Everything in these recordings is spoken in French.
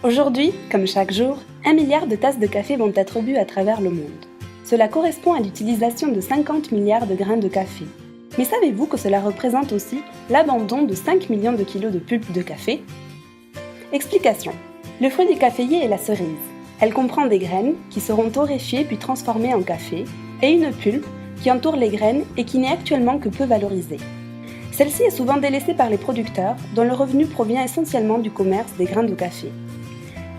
Aujourd'hui, comme chaque jour, 1 milliard de tasses de café vont être bues à travers le monde. Cela correspond à l'utilisation de 50 milliards de grains de café. Mais savez-vous que cela représente aussi l'abandon de 5 millions de kilos de pulpe de café? Explication. Le fruit du caféier est la cerise. Elle comprend des graines qui seront torréfiées puis transformées en café et une pulpe qui entoure les graines et qui n'est actuellement que peu valorisée. Celle-ci est souvent délaissée par les producteurs dont le revenu provient essentiellement du commerce des grains de café.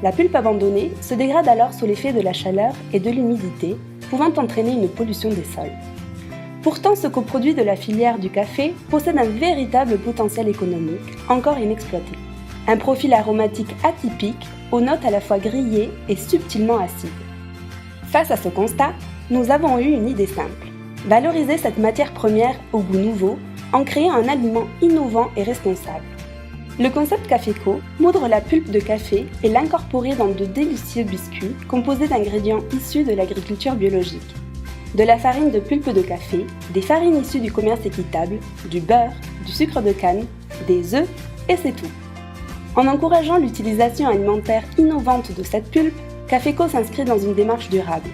La pulpe abandonnée se dégrade alors sous l'effet de la chaleur et de l'humidité, pouvant entraîner une pollution des sols. Pourtant, ce coproduit de la filière du café possède un véritable potentiel économique, encore inexploité. Un profil aromatique atypique, aux notes à la fois grillées et subtilement acides. Face à ce constat, nous avons eu une idée simple. Valoriser cette matière première au goût nouveau en créant un aliment innovant et responsable. Le concept Caféco moudre la pulpe de café et l'incorporer dans de délicieux biscuits composés d'ingrédients issus de l'agriculture biologique. De la farine de pulpe de café, des farines issues du commerce équitable, du beurre, du sucre de canne, des œufs et c'est tout. En encourageant l'utilisation alimentaire innovante de cette pulpe, Caféco s'inscrit dans une démarche durable.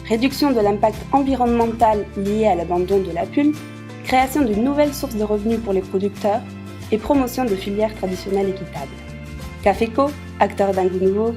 Réduction de l'impact environnemental lié à l'abandon de la pulpe, création d'une nouvelle source de revenus pour les producteurs et promotion de filières traditionnelles équitables. Caféco, acteur d'un goût nouveau,